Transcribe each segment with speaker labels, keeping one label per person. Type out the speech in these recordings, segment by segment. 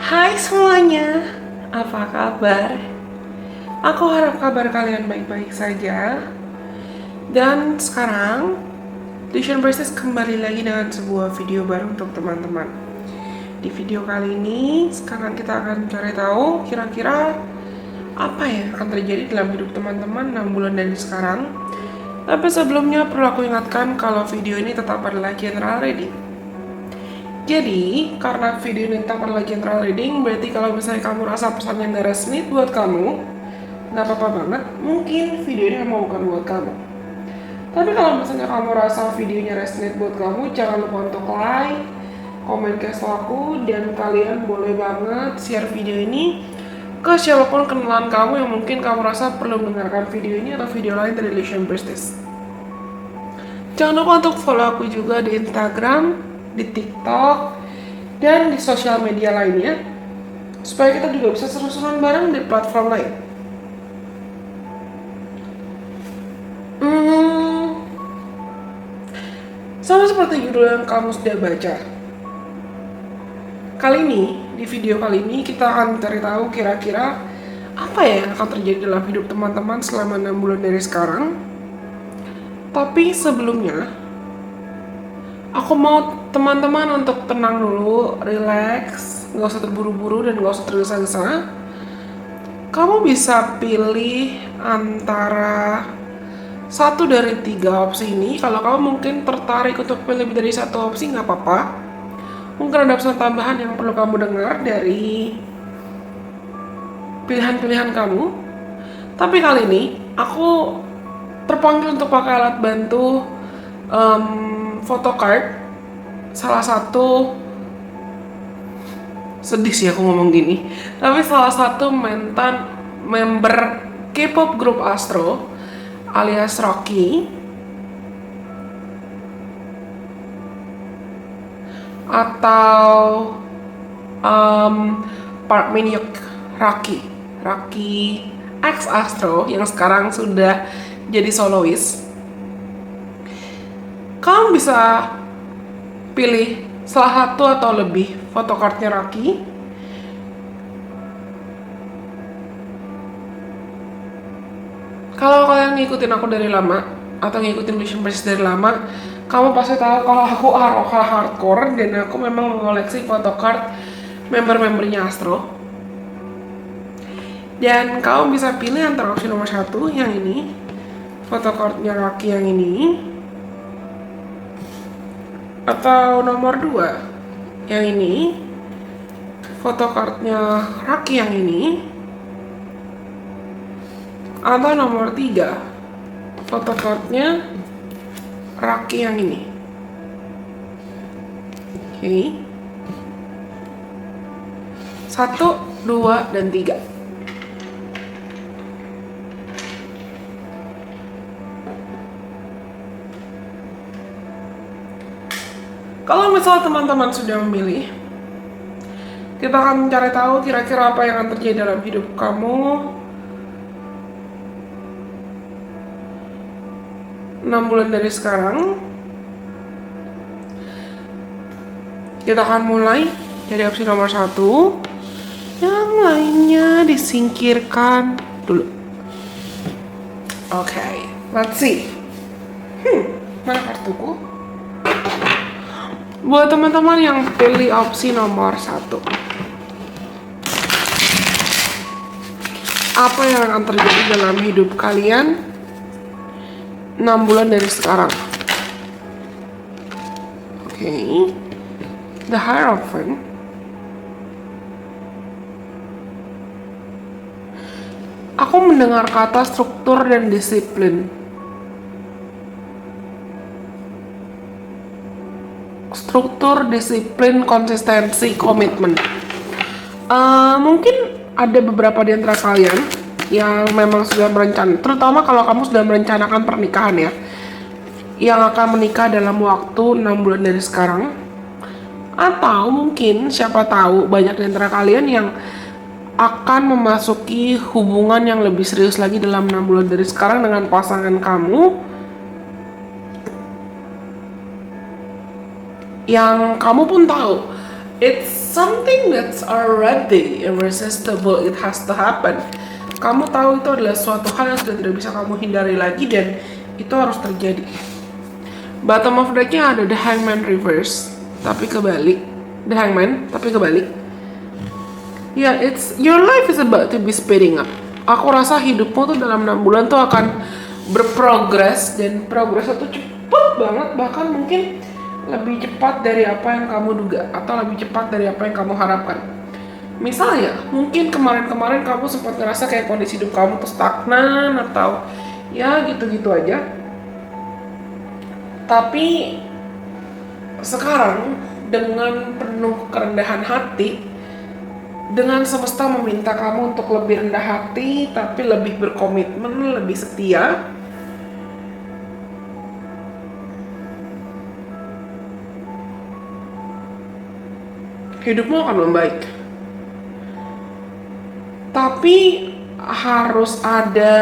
Speaker 1: Hai semuanya, apa kabar? Aku harap kabar kalian baik-baik saja. Dan sekarang, Tuition Princess kembali lagi dengan sebuah video baru untuk teman-teman. Di video kali ini, sekarang kita akan cari tahu kira-kira apa yang akan terjadi dalam hidup teman-teman 6 bulan dari sekarang. Tapi sebelumnya perlu aku ingatkan kalau video ini tetap adalah general reading. Jadi, karena video ini tetap adalah general reading, berarti kalau misalnya kamu rasa pesannya nggak resmi buat kamu, nggak apa-apa banget, mungkin video ini emang bukan buat kamu. Tapi kalau misalnya kamu rasa videonya resonate buat kamu, jangan lupa untuk like, komen ke aku, dan kalian boleh banget share video ini ke siapapun kenalan kamu yang mungkin kamu rasa perlu mendengarkan video ini atau video lain dari Tuition Princess. Jangan lupa untuk follow aku juga di Instagram, di TikTok, dan di sosial media lainnya, supaya kita juga bisa seru-seruan bareng di platform lain. Sama seperti judul yang kamu sudah baca. Kali ini, di video kali ini kita akan cari tahu kira-kira apa ya yang akan terjadi dalam hidup teman-teman selama 6 bulan dari sekarang. Tapi sebelumnya, aku mau teman-teman untuk tenang dulu, relax, nggak usah terburu-buru dan nggak usah tergesa-gesa. Kamu bisa pilih antara satu dari 3 opsi ini. Kalau kamu mungkin tertarik untuk pilih lebih dari satu opsi, nggak apa-apa. Mungkin ada pesan tambahan yang perlu kamu dengar dari pilihan-pilihan kamu. Tapi kali ini aku terpanggil untuk pakai alat bantu photocard. Salah satu, sedih sih aku ngomong gini, tapi salah satu mantan member K-pop grup Astro alias Rocky atau Park Min Hyuk Rocky ex Astro yang sekarang sudah jadi solois. Kamu bisa pilih salah satu atau lebih photocardnya Rocky. Kalau kalian ngikutin aku dari lama atau ngikutin Tuition Princess dari lama, kamu pasti tahu kalau aku hardcore dan aku memang mengoleksi photocard member-membernya Astro. Dan kamu bisa pilih antara opsi nomor 1 yang ini, photocardnya Rocky yang ini, atau nomor 2 yang ini, photocardnya Rocky yang ini, atau nomor 3 photocardnya Rocky yang ini. Oke. 1, 2, dan 3. Kalau misalnya teman-teman sudah memilih, kita akan mencari tahu kira-kira apa yang akan terjadi dalam hidup kamu 6 bulan dari sekarang. Kita akan mulai dari opsi nomor 1. Yang lainnya disingkirkan dulu. Oke, let's see. Mana kartuku? Buat teman-teman yang pilih opsi nomor 1, apa yang akan terjadi dalam hidup kalian 6 bulan dari sekarang? Oke. The Hierophant. Aku mendengar kata struktur dan disiplin. Struktur, disiplin, konsistensi, komitmen. Mungkin ada beberapa di antara kalian yang memang sudah merencanakan, terutama kalau kamu sudah merencanakan pernikahan ya, yang akan menikah dalam waktu 6 bulan dari sekarang. Atau mungkin siapa tahu banyak di antara kalian yang akan memasuki hubungan yang lebih serius lagi dalam 6 bulan dari sekarang dengan pasangan kamu, yang kamu pun tahu it's something that's already irresistible, it has to happen. Kamu tahu itu adalah suatu hal yang sudah tidak bisa kamu hindari lagi dan itu harus terjadi. Bottom of deck-nya ada the Hangman reverse, tapi kebalik. The Hangman, tapi kebalik. Ya, your life is about to be speeding up. Aku rasa hidupmu tuh dalam 6 bulan tuh akan berprogres, dan progresnya tuh cepet banget, bahkan mungkin lebih cepat dari apa yang kamu duga atau lebih cepat dari apa yang kamu harapkan. Misalnya, mungkin kemarin-kemarin kamu sempat ngerasa kayak kondisi hidup kamu tuh stagnan atau ya gitu-gitu aja. Tapi sekarang dengan penuh kerendahan hati, dengan semesta meminta kamu untuk lebih rendah hati, tapi lebih berkomitmen, lebih setia. Hidupmu akan membaik. Tapi harus ada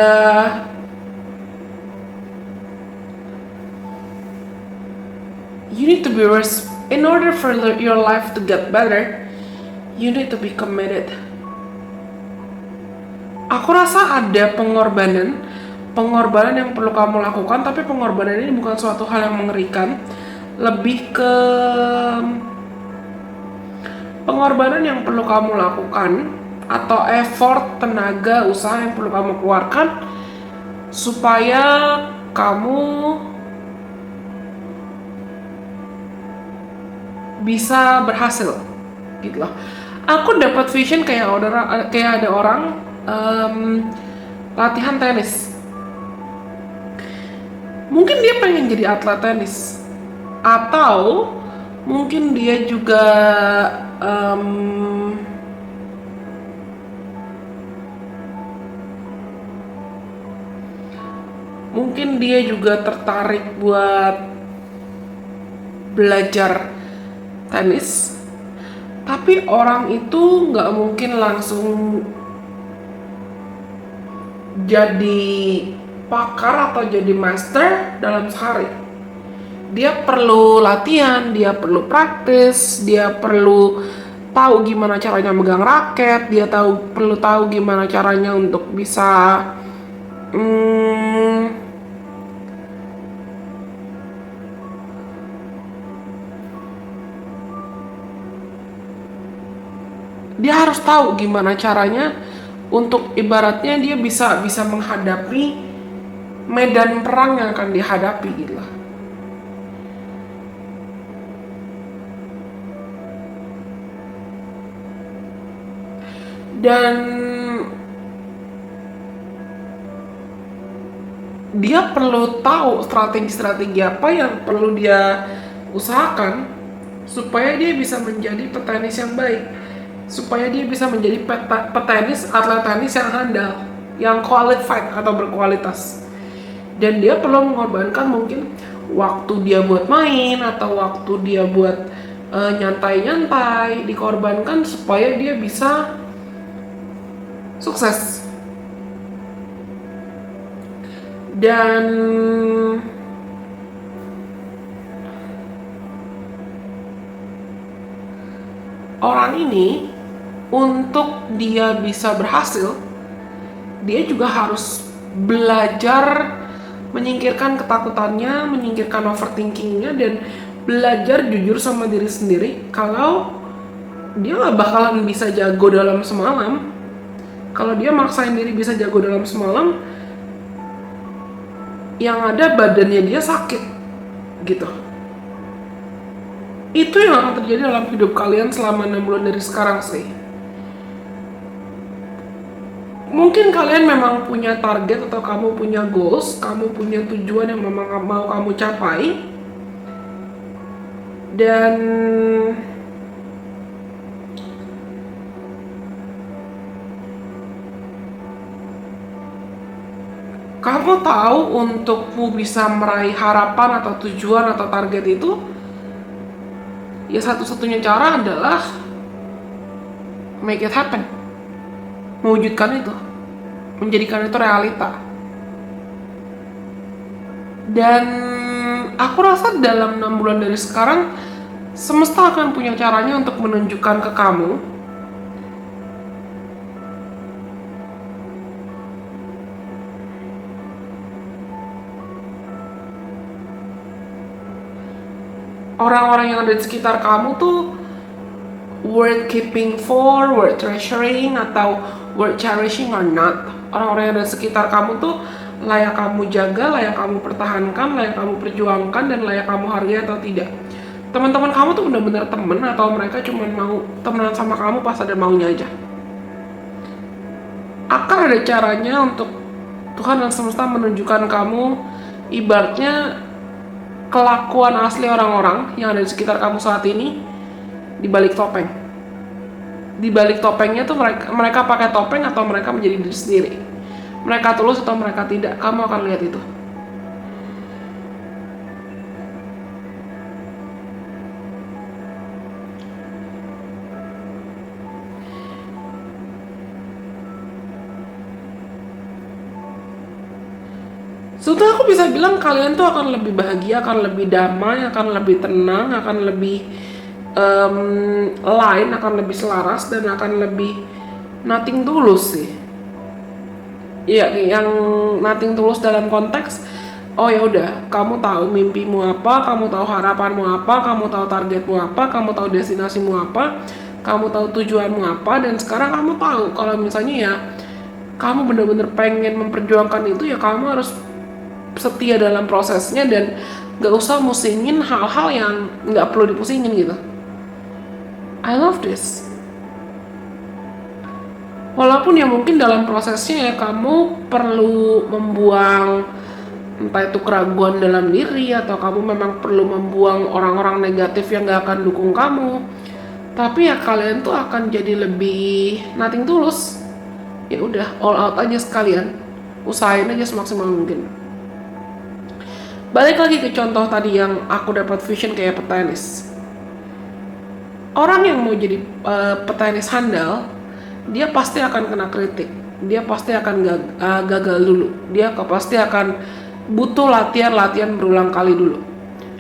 Speaker 1: you need to be in order for your life to get better, you need to be committed. Aku rasa ada pengorbanan yang perlu kamu lakukan, tapi pengorbanan ini bukan suatu hal yang mengerikan, lebih ke pengorbanan yang perlu kamu lakukan atau effort, tenaga, usaha yang perlu kamu keluarkan supaya kamu bisa berhasil gitu loh. Aku dapat vision kayak ada orang latihan tenis. Mungkin dia pengen jadi atlet tenis, atau mungkin dia juga mungkin dia juga tertarik buat belajar tenis. Tapi orang itu nggak mungkin langsung jadi pakar atau jadi master dalam sehari. Dia perlu latihan, dia perlu praktis, dia perlu tahu gimana caranya megang raket, dia perlu tahu gimana caranya untuk bisa dia harus tahu gimana caranya untuk ibaratnya dia bisa menghadapi medan perang yang akan dihadapi gitu lah. Dan dia perlu tahu strategi apa yang perlu dia usahakan supaya dia bisa menjadi petenis yang baik, supaya dia bisa menjadi atlet tenis yang handal, yang qualified atau berkualitas. Dan dia perlu mengorbankan mungkin waktu dia buat main atau waktu dia buat nyantai-nyantai, dikorbankan supaya dia bisa sukses. Dan orang ini untuk dia bisa berhasil, dia juga harus belajar menyingkirkan ketakutannya, menyingkirkan overthinkingnya, dan belajar jujur sama diri sendiri kalau dia gak bakalan bisa jago dalam semalam. Kalau dia maksain diri bisa jago dalam semalam, yang ada badannya dia sakit gitu. Itu yang akan terjadi dalam hidup kalian selama 6 bulan dari sekarang sih. Mungkin kalian memang punya target atau kamu punya goals, kamu punya tujuan yang memang mau kamu capai. Dan kamu tahu untukmu bisa meraih harapan atau tujuan atau target itu, ya satu-satunya cara adalah make it happen, mewujudkan itu, menjadikan itu realita. Dan aku rasa dalam 6 bulan dari sekarang Semesta akan punya caranya untuk menunjukkan ke kamu orang-orang yang ada di sekitar kamu tuh worth keeping for, worth treasuring, atau worth cherishing or not. Orang-orang yang ada di sekitar kamu tuh layak kamu jaga, layak kamu pertahankan, layak kamu perjuangkan, dan layak kamu hargai atau tidak. Teman-teman kamu tuh benar-benar temen, atau mereka cuma mau temenan sama kamu pas ada maunya aja. Akan ada caranya untuk Tuhan dan semesta menunjukkan kamu, ibaratnya kelakuan asli orang-orang yang ada di sekitar kamu saat ini di balik topeng. Di balik topengnya tuh mereka pakai topeng atau mereka menjadi diri sendiri. Mereka tulus atau mereka tidak, kamu akan lihat itu. Sebetulnya aku bisa bilang kalian tuh akan lebih bahagia, akan lebih damai, akan lebih tenang, akan lebih lain, akan lebih selaras, dan akan lebih nothing tulus sih. Iya, yang nothing tulus dalam konteks, oh ya udah, kamu tahu mimpimu apa, kamu tahu harapanmu apa, kamu tahu targetmu apa, kamu tahu destinasimu apa, kamu tahu tujuanmu apa, dan sekarang kamu tahu kalau misalnya ya kamu bener-bener pengen memperjuangkan itu, ya kamu harus setia dalam prosesnya dan gak usah musingin hal-hal yang gak perlu dipusingin gitu. I love this. Walaupun ya mungkin dalam prosesnya ya kamu perlu membuang entah itu keraguan dalam diri, atau kamu memang perlu membuang orang-orang negatif yang gak akan dukung kamu. Tapi ya kalian tuh akan jadi lebih nothing tulus. Ya udah, all out aja sekalian. Usahain aja semaksimal mungkin. Balik lagi ke contoh tadi yang aku dapat vision kayak petenis. Orang yang mau jadi petenis handal, dia pasti akan kena kritik. Dia pasti akan gagal dulu. Dia pasti akan butuh latihan berulang kali dulu.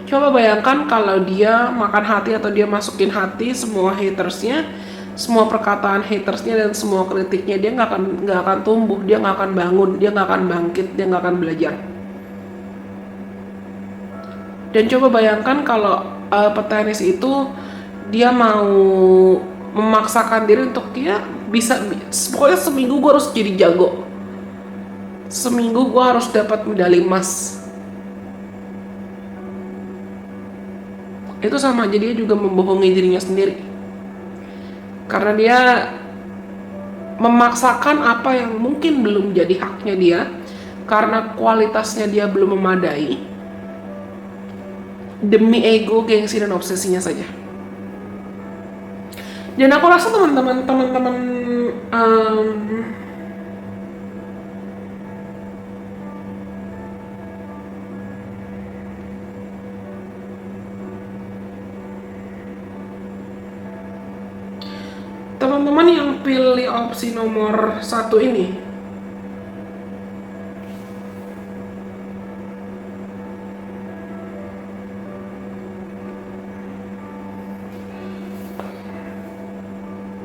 Speaker 1: Coba bayangkan kalau dia makan hati atau dia masukin hati semua hatersnya, semua perkataan hatersnya dan semua kritiknya, dia nggak akan tumbuh, dia nggak akan bangun, dia nggak akan bangkit, dia nggak akan belajar. Dan coba bayangkan kalau petenis itu dia mau memaksakan diri untuk dia bisa, pokoknya seminggu gue harus jadi jago, seminggu gue harus dapat medali emas. Itu sama aja dia juga membohongi dirinya sendiri, karena dia memaksakan apa yang mungkin belum jadi haknya dia, karena kualitasnya dia belum memadai, demi ego, gengsi, dan obsesinya saja. Dan aku rasa teman-teman yang pilih opsi nomor 1 ini,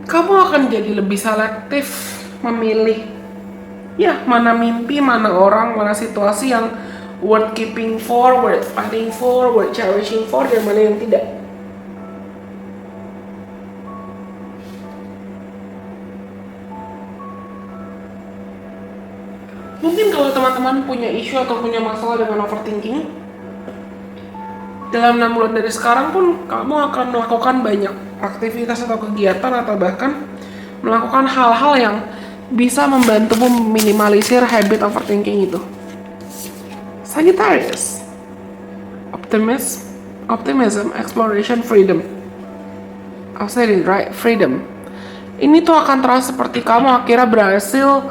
Speaker 1: kamu akan jadi lebih selektif memilih ya mana mimpi, mana orang, mana situasi yang worth keeping for, worth fighting for, worth cherishing for, dan mana yang tidak. Mungkin kalau teman-teman punya isu atau punya masalah dengan overthinking, dalam 6 bulan dari sekarang pun kamu akan melakukan banyak aktivitas atau kegiatan, atau bahkan melakukan hal-hal yang bisa membantumu meminimalisir habit overthinking itu. Sagittarius, optimism, exploration, freedom. I said it right, freedom. Ini tuh akan terasa seperti kamu akhirnya berhasil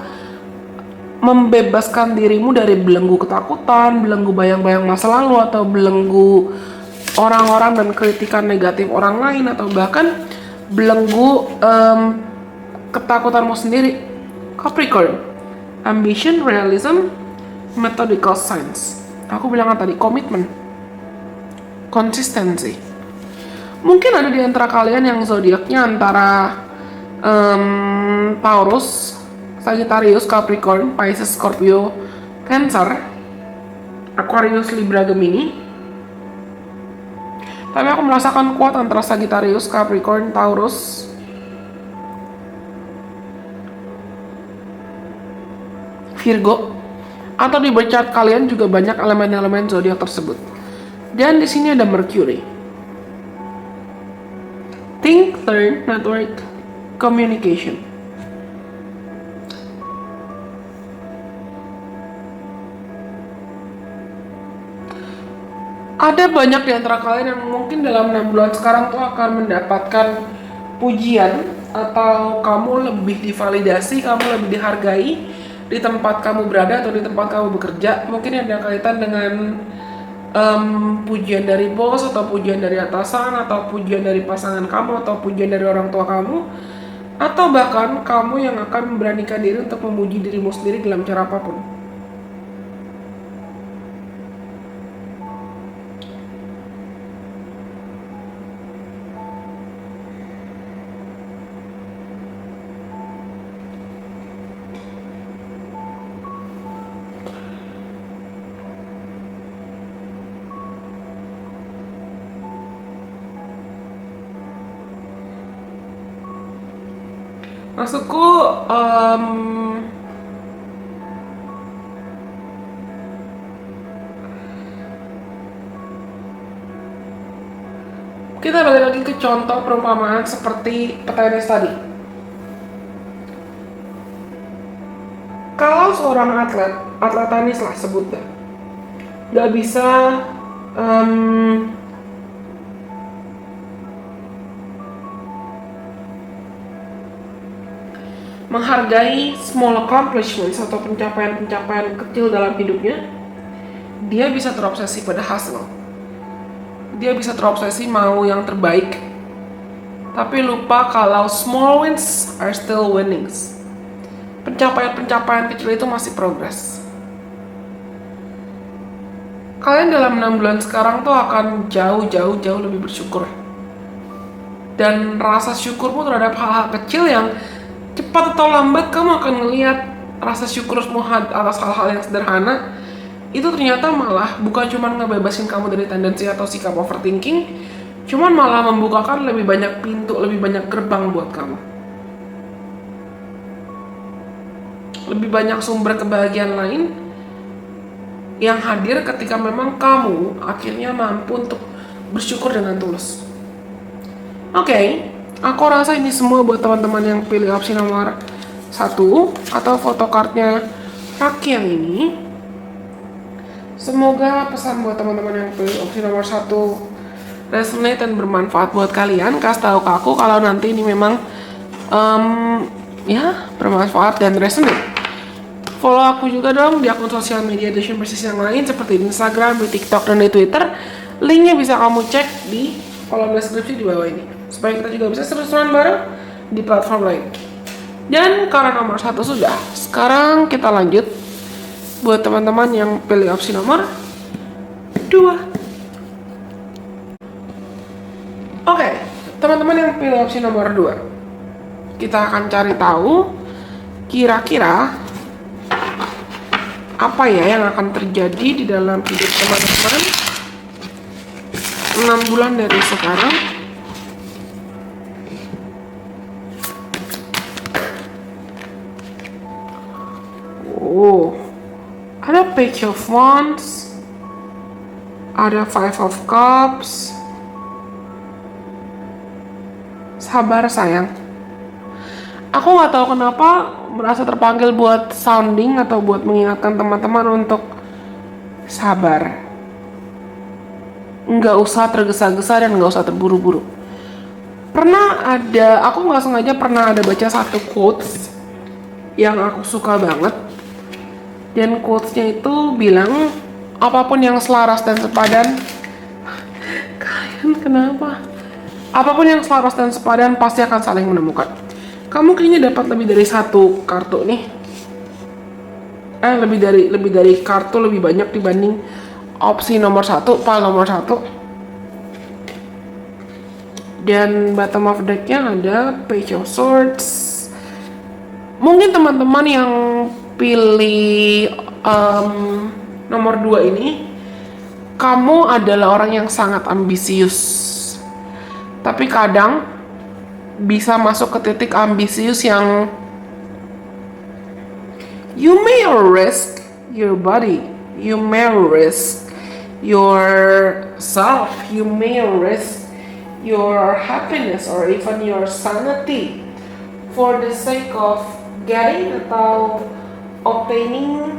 Speaker 1: membebaskan dirimu dari belenggu ketakutan, belenggu bayang-bayang masa lalu, atau belenggu orang-orang dan kritikan negatif orang lain, atau bahkan belenggu ketakutanmu sendiri. Capricorn, ambition, realism, methodical science. Aku bilang tadi, komitmen, konsistensi. Mungkin ada di antara kalian yang zodiaknya antara Taurus, Sagittarius, Capricorn, Pisces, Scorpio, Cancer, Aquarius, Libra, Gemini. Tapi aku merasakan kuat antara Sagittarius, Capricorn, Taurus, Virgo, atau di chart kalian juga banyak elemen-elemen zodiak tersebut. Dan di sini ada Mercury. Think, learn, network, communication. Ada banyak di antara kalian yang mungkin dalam 6 bulan sekarang tuh akan mendapatkan pujian atau kamu lebih divalidasi, kamu lebih dihargai di tempat kamu berada atau di tempat kamu bekerja. Mungkin ada kaitan dengan pujian dari bos atau pujian dari atasan atau pujian dari pasangan kamu atau pujian dari orang tua kamu, atau bahkan kamu yang akan memberanikan diri untuk memuji dirimu sendiri dalam cara apapun. Maksudku, kita balik lagi ke contoh perumpamaan seperti petenis tadi. Kalau seorang atlet tenis lah sebutnya, nggak bisa menghargai small accomplishments atau pencapaian-pencapaian kecil dalam hidupnya, dia bisa terobsesi pada hasil. Dia bisa terobsesi mau yang terbaik, tapi lupa kalau small wins are still winnings. Pencapaian-pencapaian kecil itu masih progres. Kalian dalam 6 bulan sekarang tuh akan jauh lebih bersyukur. Dan rasa syukurmu terhadap hal-hal kecil yang cepat atau lambat kamu akan ngelihat rasa syukurmu atas hal-hal yang sederhana itu ternyata malah bukan cuma ngebebasin kamu dari tendensi atau sikap overthinking, cuman malah membukakan lebih banyak pintu, lebih banyak gerbang buat kamu. Lebih banyak sumber kebahagiaan lain yang hadir ketika memang kamu akhirnya mampu untuk bersyukur dengan tulus. Oke, aku rasa ini semua buat teman-teman yang pilih opsi nomor 1 atau photocardnya Raki yang ini. Semoga pesan buat teman-teman yang pilih opsi nomor 1 resonate dan bermanfaat buat kalian. Kasih tahu ke aku kalau nanti ini memang ya bermanfaat dan resonate. Follow aku juga dong di akun sosial media Dation Persis yang lain seperti di Instagram, di TikTok, dan di Twitter. Linknya bisa kamu cek di kolom deskripsi di bawah ini, supaya kita juga bisa seru-seruan bareng di platform lain. Dan karena nomor 1 sudah, sekarang kita lanjut buat teman-teman yang pilih opsi nomor 2. Oke, teman-teman yang pilih opsi nomor 2, kita akan cari tahu kira-kira apa ya yang akan terjadi di dalam hidup teman-teman 6 bulan dari sekarang. Ada Page of Wands, ada Five of Cups. Sabar sayang. Aku nggak tahu kenapa merasa terpanggil buat sounding atau buat mengingatkan teman-teman untuk sabar. Nggak usah tergesa-gesa dan nggak usah terburu-buru. Aku nggak sengaja pernah ada baca satu quotes yang aku suka banget. Dan quotes-nya itu bilang, apapun yang selaras dan sepadan, kalian kenapa? Apapun yang selaras dan sepadan pasti akan saling menemukan. Kamu kayaknya dapat lebih dari satu kartu nih. Lebih dari kartu lebih banyak dibanding opsi nomor 1, nomor 1. Dan bottom of decknya ada Page of Swords. Mungkin teman-teman yang pilih nomor 2 ini, kamu adalah orang yang sangat ambisius. Tapi kadang bisa masuk ke titik ambisius yang you may risk your body, you may risk yourself, you may risk your happiness or even your sanity for the sake of getting atau obtaining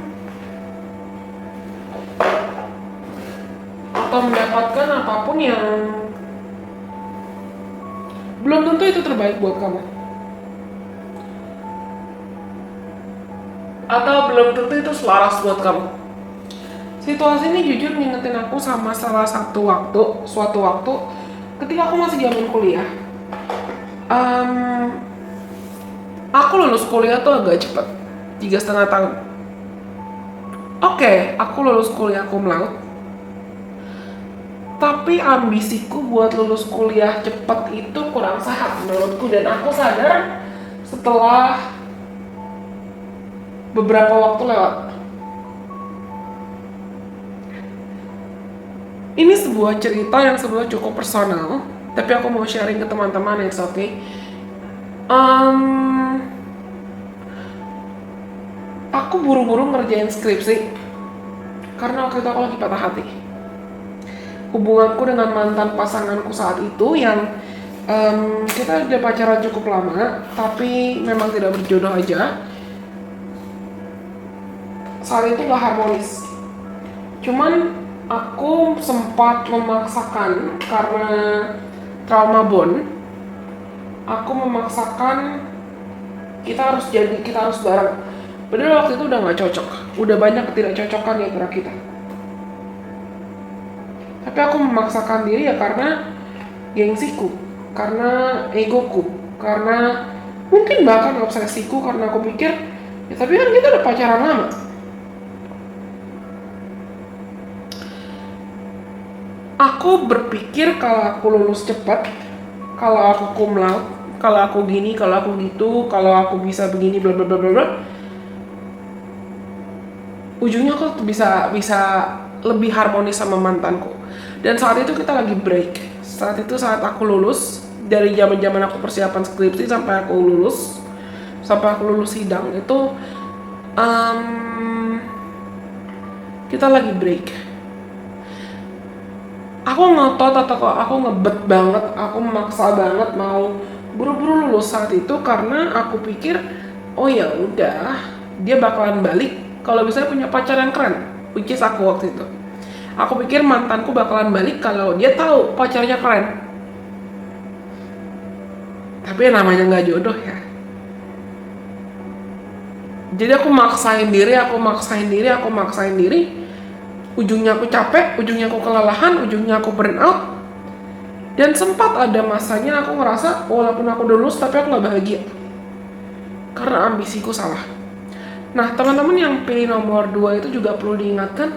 Speaker 1: atau mendapatkan apapun yang belum tentu itu terbaik buat kamu, atau belum tentu itu selaras buat kamu. Situasi ini jujur ngingetin aku sama suatu waktu ketika aku masih zaman kuliah. Aku lulus kuliah tuh agak cepet, 3,5 tahun. Oke, aku lulus kuliah cum laude. Tapi ambisiku buat lulus kuliah cepet itu kurang sehat menurutku, dan aku sadar setelah beberapa waktu lewat. Ini sebuah cerita yang sebenarnya cukup personal, tapi aku mau sharing ke teman-teman, it's okay. Aku buru-buru ngerjain skripsi karena waktu itu aku lagi patah hati. Hubunganku dengan mantan pasanganku saat itu yang kita udah pacaran cukup lama, tapi memang tidak berjodoh aja. Saat itu gak harmonis. Cuman aku sempat memaksakan karena trauma bond. Aku memaksakan kita harus bareng. Padahal waktu itu udah gak cocok. Udah banyak ketidakcocokan di antara kita. Tapi aku memaksakan diri ya karena gengsiku, karena egoku, karena mungkin bahkan obsesiku, karena aku pikir ya tapi kan kita udah pacaran lama. Aku berpikir kalau aku lulus cepat, kalau aku cum laude, kalau aku gini, kalau aku gitu, kalau aku bisa begini, bla bla bla bla, ujungnya aku bisa lebih harmonis sama mantanku. Dan saat itu kita lagi break. Saat aku lulus, dari zaman aku persiapan skripsi sampai aku lulus sidang itu, kita lagi break. Aku ngotot atau aku ngebet banget, aku memaksa banget mau buru-buru lulus saat itu karena aku pikir oh ya udah dia bakalan balik kalau misalnya punya pacar yang keren, which is aku waktu itu. Aku pikir mantanku bakalan balik kalau dia tahu pacarnya keren. Tapi namanya nggak jodoh ya. Jadi aku maksain diri. Ujungnya aku capek, ujungnya aku kelelahan, ujungnya aku burn out. Dan sempat ada masanya aku ngerasa walaupun aku udah lulus tapi aku gak bahagia karena ambisiku salah. Nah teman-teman yang pilih nomor 2 itu juga perlu diingatkan,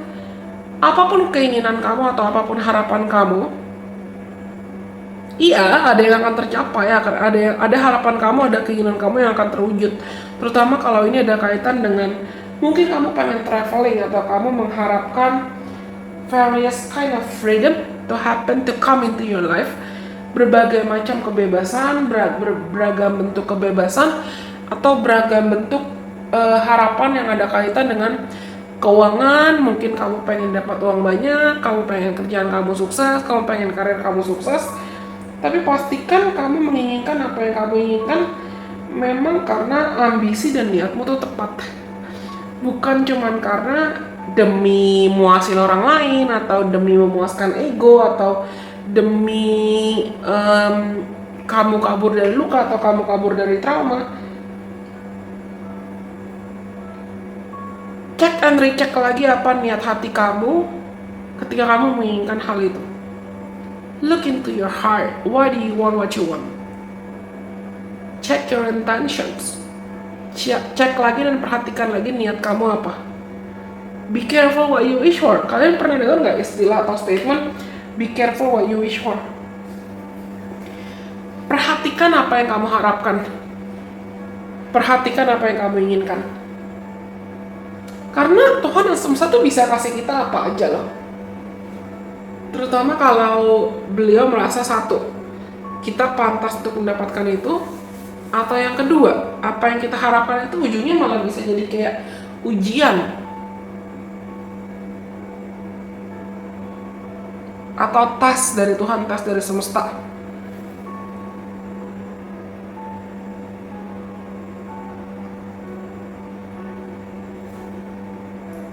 Speaker 1: apapun keinginan kamu atau apapun harapan kamu, iya ada yang akan tercapai, ada harapan kamu, ada keinginan kamu yang akan terwujud. Terutama kalau ini ada kaitan dengan mungkin kamu pengen traveling atau kamu mengharapkan various kind of freedom to happen to come into your life, berbagai macam kebebasan, beragam bentuk kebebasan atau beragam bentuk harapan yang ada kaitan dengan keuangan. Mungkin kamu pengen dapat uang banyak, kamu pengen kerjaan kamu sukses, kamu pengen karir kamu sukses, tapi pastikan kamu menginginkan apa yang kamu inginkan memang karena ambisi dan niatmu tuh tepat, bukan cuman karena demi muasin orang lain atau demi memuaskan ego atau demi kamu kabur dari luka atau kamu kabur dari trauma. Cek and recheck lagi apa niat hati kamu ketika kamu menginginkan hal itu. Look into your heart. Why do you want what you want? Check your intentions. Cek lagi dan perhatikan lagi niat kamu apa. Be careful what you wish for. Kalian pernah dengar nggak istilah atau statement be careful what you wish for? Perhatikan apa yang kamu harapkan. Perhatikan apa yang kamu inginkan. Karena Tuhan yang semesta tuh bisa kasih kita apa aja loh. Terutama kalau beliau merasa satu, kita pantas untuk mendapatkan itu. Atau yang kedua, apa yang kita harapkan itu ujungnya malah bisa jadi kayak ujian. Atau tes dari Tuhan, tes dari semesta.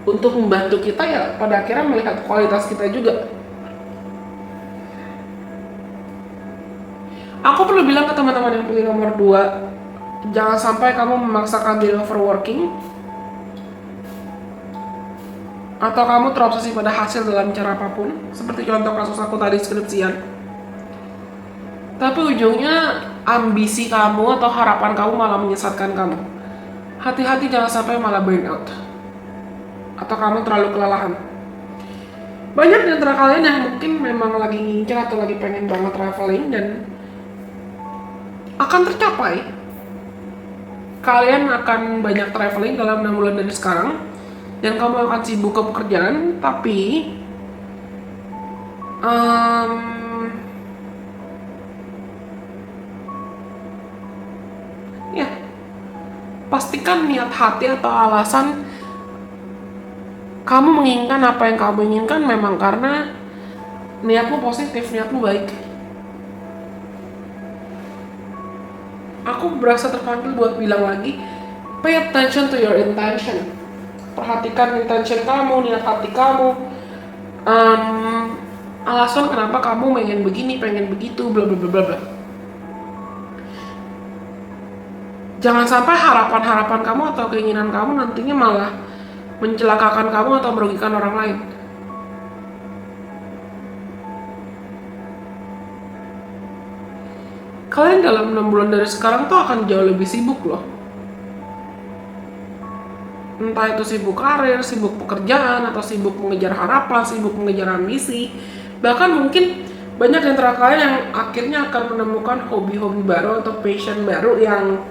Speaker 1: Untuk membantu kita ya pada akhirnya melihat kualitas kita juga. Aku perlu bilang ke teman-teman yang pilih nomor 2, jangan sampai kamu memaksakan diri overworking atau kamu terobsesi pada hasil dalam cara apapun, seperti contoh kasus aku tadi skripsian. Tapi ujungnya ambisi kamu atau harapan kamu malah menyesatkan kamu. Hati-hati jangan sampai malah burn out atau kamu terlalu kelelahan. Banyak di antara kalian yang mungkin memang lagi ngincer atau lagi pengen banget traveling dan akan tercapai. Kalian akan banyak traveling dalam 6 bulan dari sekarang dan kamu akan sibuk ke pekerjaan, tapi ya pastikan niat hati atau alasan kamu menginginkan apa yang kamu inginkan memang karena niatmu positif, niatmu baik. Aku berasa terpanggil buat bilang lagi, pay attention to your intention. Perhatikan intention kamu, niat hati kamu, alasan kenapa kamu pengen begini, pengen begitu, bla bla bla bla. Jangan sampai harapan-harapan kamu atau keinginan kamu nantinya malah mencelakakan kamu atau merugikan orang lain. Kalian dalam 6 bulan dari sekarang tuh akan jauh lebih sibuk loh. Entah itu sibuk karir, sibuk pekerjaan, atau sibuk mengejar harapan, sibuk mengejar ambisi. Bahkan mungkin banyak di antara kalian yang akhirnya akan menemukan hobi-hobi baru atau passion baru yang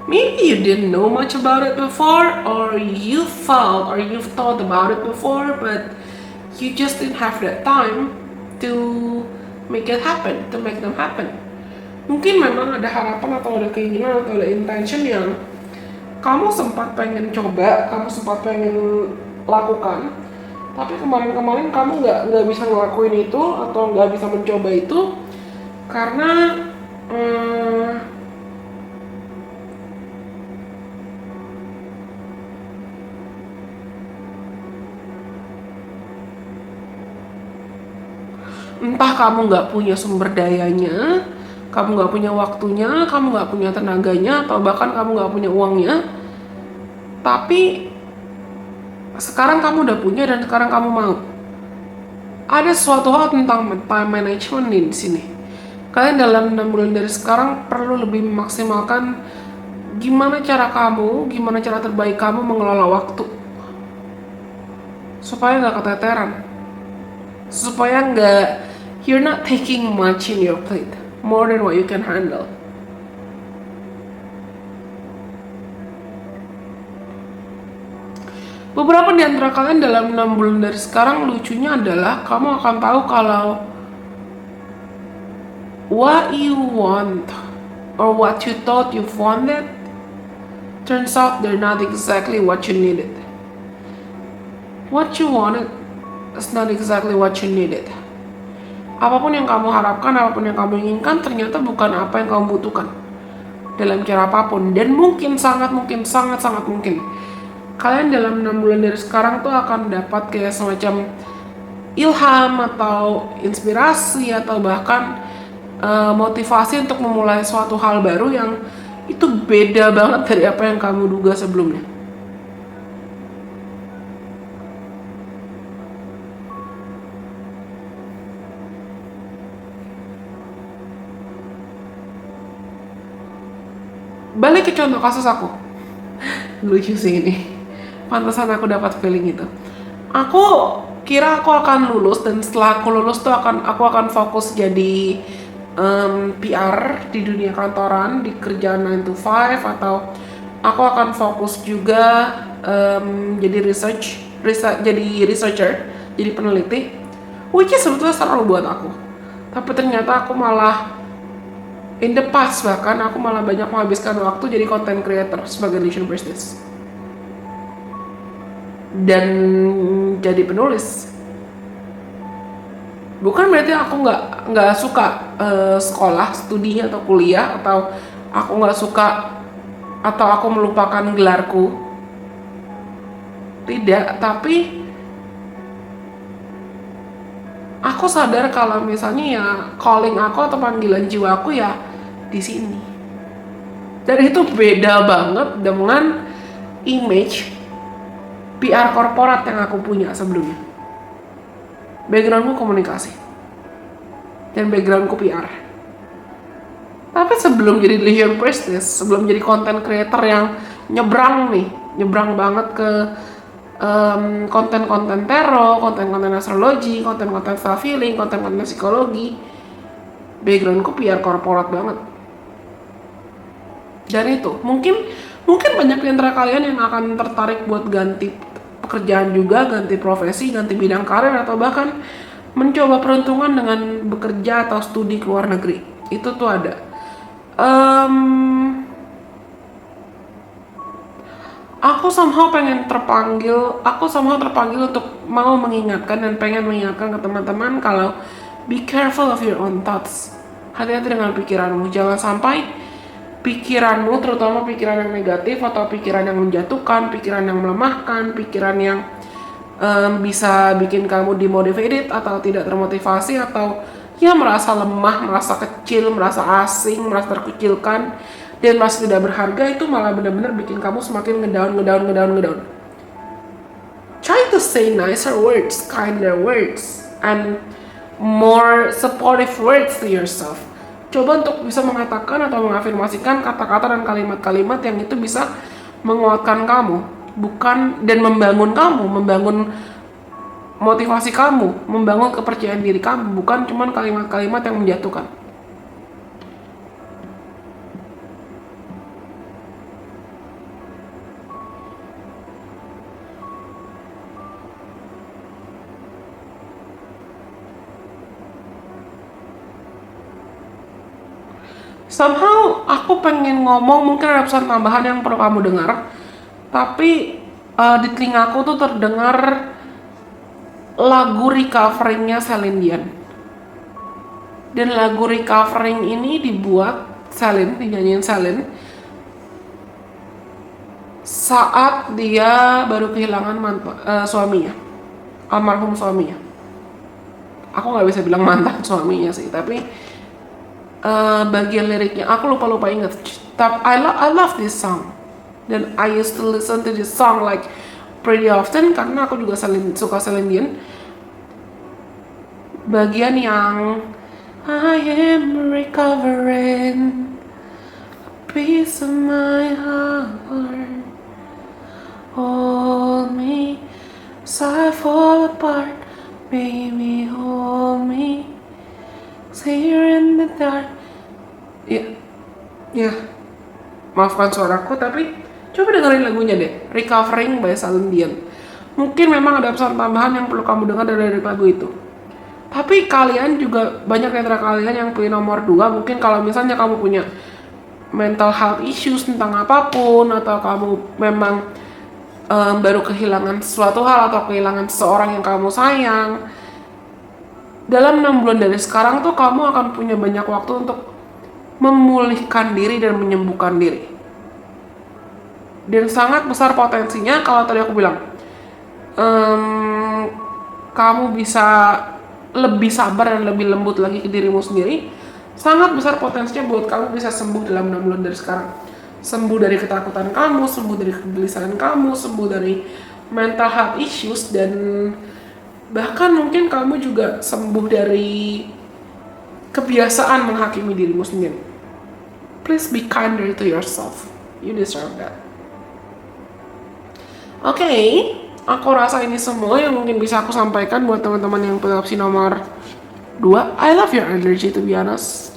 Speaker 1: maybe you didn't know much about it before, or you felt or you've thought about it before, but you just didn't have that time to make it happen, to make them happen. Mungkin memang ada harapan atau ada keinginan atau ada intention yang kamu sempat pengen coba, kamu sempat pengen lakukan, tapi kemarin-kemarin kamu nggak bisa ngelakuin itu atau nggak bisa mencoba itu karena entah kamu nggak punya sumber dayanya, kamu nggak punya waktunya, kamu nggak punya tenaganya, atau bahkan kamu nggak punya uangnya. Tapi sekarang kamu udah punya dan sekarang kamu mau. Ada suatu hal tentang time management di sini. Kalian dalam 6 bulan dari sekarang perlu lebih memaksimalkan gimana cara kamu, gimana cara terbaik kamu mengelola waktu supaya nggak keteteran, supaya nggak you're not taking much in your plate, more than what you can handle. Beberapa di antara kalian dalam 6 bulan dari sekarang lucunya adalah kamu akan tahu kalau what you want or what you thought you wanted turns out they're not exactly what you needed. What you wanted is not exactly what you needed. Apapun yang kamu harapkan, apapun yang kamu inginkan ternyata bukan apa yang kamu butuhkan dalam cara apapun. Dan sangat mungkin kalian dalam 6 bulan dari sekarang tuh akan dapat kayak semacam ilham atau inspirasi atau bahkan motivasi untuk memulai suatu hal baru yang itu beda banget dari apa yang kamu duga sebelumnya. Balik ke contoh kasus aku. Lucu sih ini. Pantesan aku dapat feeling itu. Aku kira aku akan lulus dan setelah aku lulus tuh aku akan fokus jadi PR di dunia kantoran, di kerjaan 9 to 5, atau aku akan fokus juga jadi jadi researcher, jadi peneliti, which is sebetulnya seru buat aku. Tapi ternyata aku malah in the past, bahkan aku malah banyak menghabiskan waktu jadi content creator sebagai Lesion Business dan jadi penulis. Bukan berarti aku nggak suka sekolah, studi atau kuliah, atau aku nggak suka atau aku melupakan gelarku. Tidak, tapi aku sadar kalau misalnya ya calling aku atau panggilan jiwa aku ya di sini. Dan itu beda banget dengan image PR korporat yang aku punya sebelumnya. Backgroundku komunikasi dan backgroundku PR. Tapi sebelum jadi leisure business, sebelum jadi content creator yang nyebrang banget ke konten-konten tarot, konten-konten astrologi, konten-konten self healing, konten-konten psikologi, backgroundku PR korporat banget. Dan itu mungkin banyak di antara kalian yang akan tertarik buat ganti pekerjaan juga, ganti profesi, ganti bidang karir, atau bahkan mencoba peruntungan dengan bekerja atau studi ke luar negeri. Itu tuh ada. Aku somehow terpanggil untuk mau mengingatkan dan pengen mengingatkan ke teman-teman kalau be careful of your own thoughts. Hati-hati dengan pikiranmu. Jangan sampai pikiranmu, terutama pikiran yang negatif atau pikiran yang menjatuhkan, pikiran yang melemahkan, pikiran yang bisa bikin kamu demotivated atau tidak termotivasi, atau ya merasa lemah, merasa kecil, merasa asing, merasa terkucilkan, dan merasa tidak berharga, itu malah benar-benar bikin kamu semakin ngedown. Try to say nicer words, kinder words, and more supportive words to yourself. Coba untuk bisa mengatakan atau mengafirmasikan kata-kata dan kalimat-kalimat yang itu bisa menguatkan kamu, bukan, dan membangun kamu, membangun motivasi kamu, membangun kepercayaan diri kamu, bukan cuma kalimat-kalimat yang menjatuhkan. Somehow aku pengen ngomong, mungkin ada pesan tambahan yang perlu kamu dengar, tapi di telingaku tuh terdengar lagu recoveringnya Celine Dion. Dan lagu recovering ini dibuat dinyanyiin Celine saat dia baru kehilangan suaminya, almarhum suaminya. Aku nggak bisa bilang mantan suaminya sih, tapi bagian liriknya aku lupa ingat. Tapi I love this song, dan I used to listen to this song like pretty often karena aku juga suka Celine Dion. Bagian yang I am recovering a piece of my heart, hold me as I fall apart, baby hold me, here in the dark. Ya, maafkan suaraku, tapi coba dengerin lagunya deh, Recovering by Celine Dion. Mungkin memang ada pesan tambahan yang perlu kamu dengar dari lagu itu. Tapi kalian juga, banyak di antara kalian yang pilih nomor 2, mungkin kalau misalnya kamu punya mental health issues tentang apapun, atau kamu memang baru kehilangan sesuatu hal atau kehilangan seseorang yang kamu sayang, dalam 6 bulan dari sekarang tuh kamu akan punya banyak waktu untuk memulihkan diri dan menyembuhkan diri. Dan sangat besar potensinya, kalau tadi aku bilang, kamu bisa lebih sabar dan lebih lembut lagi ke dirimu sendiri. Sangat besar potensinya buat kamu bisa sembuh dalam 6 bulan dari sekarang. Sembuh dari ketakutan kamu, sembuh dari kegelisahan kamu, sembuh dari mental health issues, dan bahkan mungkin kamu juga sembuh dari kebiasaan menghakimi dirimu sendiri. Please be kinder to yourself. You deserve that. Oke, aku rasa ini semua yang mungkin bisa aku sampaikan buat teman-teman yang pilih opsi nomor 2. I love your energy, to be honest.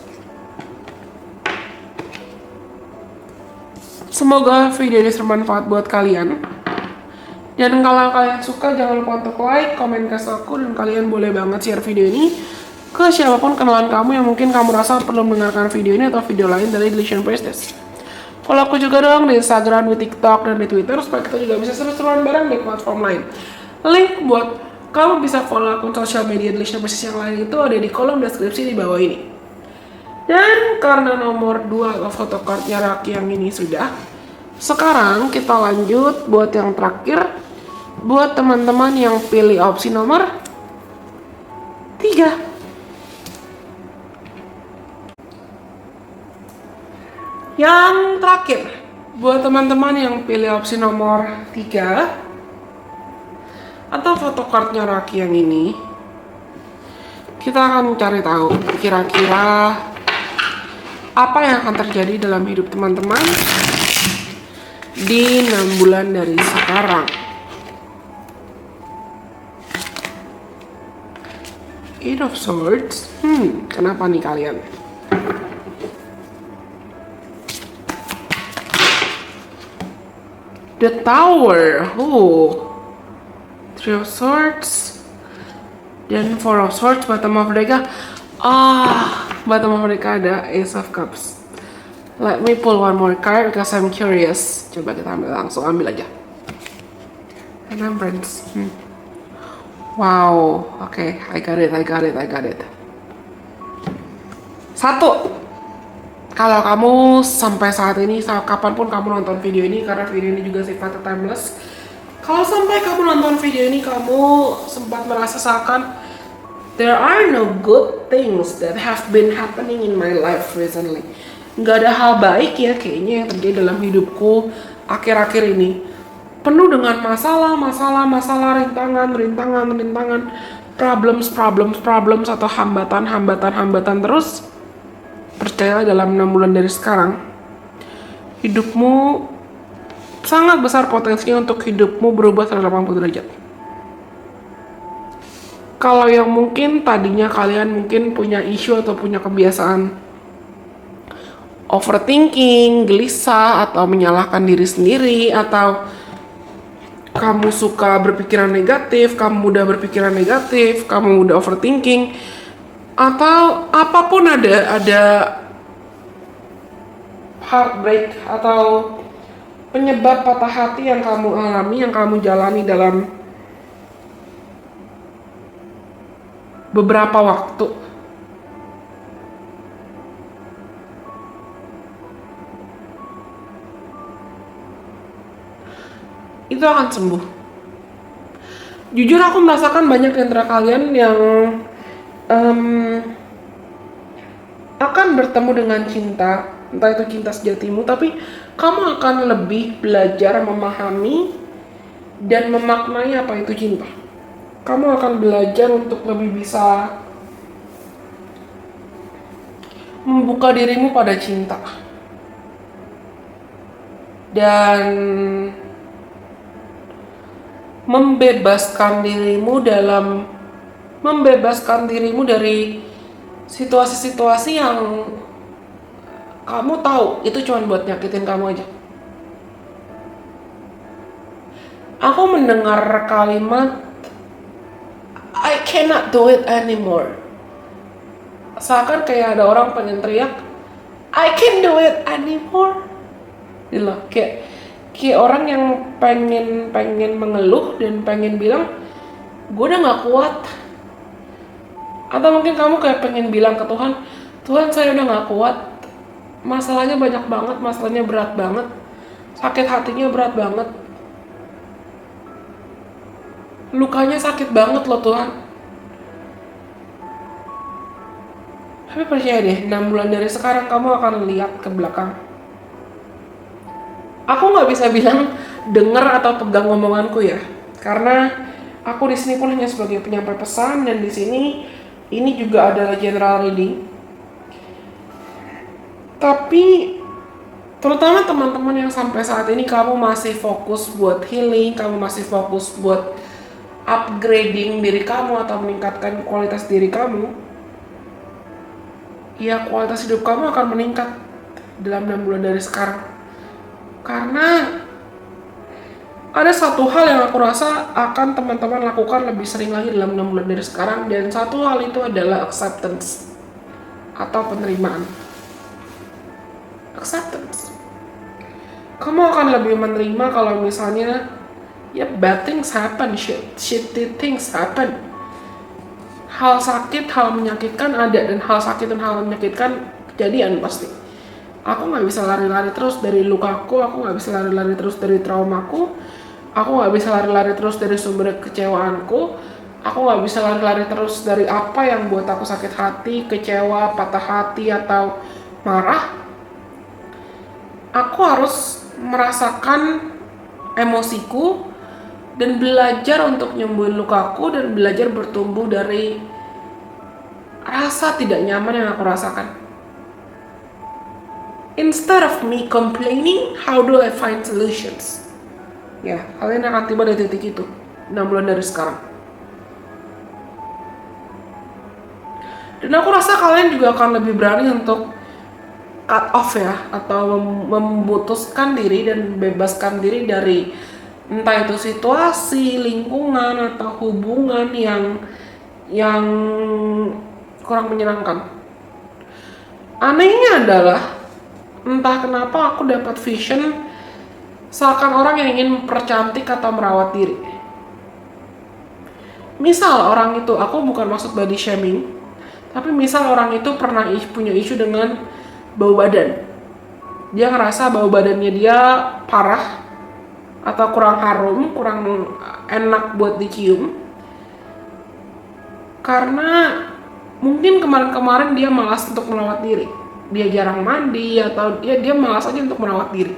Speaker 1: Semoga video ini bermanfaat buat kalian. Dan kalau kalian suka, jangan lupa untuk like, komen ke aku, dan kalian boleh banget share video ini ke siapapun kenalan kamu yang mungkin kamu rasa perlu mendengarkan video ini atau video lain dari Delicious Priestess. Follow aku juga dong di Instagram, di TikTok, dan di Twitter supaya kita juga bisa seru-seruan bareng di platform lain. Link buat kamu bisa follow akun sosial media Delicious Priestess yang lain itu ada di kolom deskripsi di bawah ini. Dan karena nomor 2 photocardnya Raki yang ini sudah, sekarang kita lanjut buat yang terakhir. Buat teman-teman yang pilih opsi nomor 3. Yang terakhir, buat teman-teman yang pilih opsi nomor 3 atau photocardnya Raki yang ini, kita akan cari tahu kira-kira apa yang akan terjadi dalam hidup teman-teman di 6 bulan dari sekarang. Eight of Swords. Kenapa nih kalian? The Tower. Three of Swords. Dan Four of Swords. Bottom of mereka. Bottom of mereka ada Ace of Cups. Let me pull one more card because I'm curious. Coba kita langsung ambil aja. Remembrance. Wow, okay, I got it. 1. Kalau kamu sampai saat ini, kapanpun kamu nonton video ini, karena video ini juga sifatnya timeless. Kalau sampai kamu nonton video ini, kamu sempat merasa seakan there are no good things that have been happening in my life recently. Nggak ada hal baik ya kayaknya yang terjadi dalam hidupku akhir-akhir ini. Penuh dengan masalah, rintangan, problems atau hambatan terus. Percayalah dalam 6 bulan dari sekarang, hidupmu sangat besar potensinya untuk hidupmu berubah 180 derajat. Kalau yang mungkin tadinya kalian mungkin punya isu atau punya kebiasaan overthinking, gelisah, atau menyalahkan diri sendiri, atau kamu suka berpikiran negatif, kamu mudah berpikiran negatif, kamu mudah overthinking, atau apapun ada heartbreak atau penyebab patah hati yang kamu alami, yang kamu jalani dalam beberapa waktu. Itu akan sembuh. Jujur aku merasakan banyak di antara kalian yang akan bertemu dengan cinta, entah itu cinta sejatimu, tapi kamu akan lebih belajar memahami dan memaknai apa itu cinta. Kamu akan belajar untuk lebih bisa membuka dirimu pada cinta. Dan membebaskan dirimu dari situasi-situasi yang kamu tahu itu cuma buat nyakitin kamu aja. Aku mendengar kalimat I cannot do it anymore. Seakan kayak ada orang pengen teriak I can't do it anymore. Gitu, kayak orang yang pengen mengeluh dan pengen bilang gue udah gak kuat. Atau mungkin kamu kayak pengen bilang ke Tuhan, Tuhan saya udah gak kuat, masalahnya banyak banget, masalahnya berat banget, sakit hatinya berat banget, lukanya sakit banget loh Tuhan. Tapi percaya deh, 6 bulan dari sekarang kamu akan lihat ke belakang. Aku nggak bisa bilang dengar atau pegang omonganku ya, karena aku di sini pun hanya sebagai penyampai pesan, dan di sini ini juga adalah general reading. Tapi terutama teman-teman yang sampai saat ini kamu masih fokus buat healing, kamu masih fokus buat upgrading diri kamu atau meningkatkan kualitas diri kamu, ya kualitas hidup kamu akan meningkat dalam 6 bulan dari sekarang. Karena ada satu hal yang aku rasa akan teman-teman lakukan lebih sering lagi dalam 6 bulan dari sekarang, dan satu hal itu adalah acceptance atau penerimaan. Acceptance. Kamu akan lebih menerima kalau misalnya ya bad things happen, shitty things happen. Hal sakit, hal menyakitkan ada, dan hal sakit dan hal menyakitkan kejadian pasti. Aku nggak bisa lari-lari terus dari lukaku, aku nggak bisa lari-lari terus dari traumaku, aku nggak bisa lari-lari terus dari sumber kecewaanku, aku nggak bisa lari-lari terus dari apa yang buat aku sakit hati, kecewa, patah hati, atau marah. Aku harus merasakan emosiku dan belajar untuk nyembuhin lukaku dan belajar bertumbuh dari rasa tidak nyaman yang aku rasakan. Instead of me complaining, how do I find solutions? Ya, kalian akan tiba di titik itu 6 bulan dari sekarang. Dan aku rasa kalian juga akan lebih berani untuk cut off ya, atau memutuskan diri dan bebaskan diri dari entah itu situasi, lingkungan, atau hubungan yang kurang menyenangkan. Anehnya adalah entah kenapa aku dapat vision seakan orang yang ingin mempercantik atau merawat diri. Misal orang itu, aku bukan maksud body shaming, tapi misal orang itu pernah punya isu dengan bau badan. Dia ngerasa bau badannya dia parah atau kurang harum, kurang enak buat dicium. Karena mungkin kemarin-kemarin dia malas untuk merawat diri. Dia jarang mandi atau dia malas aja untuk merawat diri.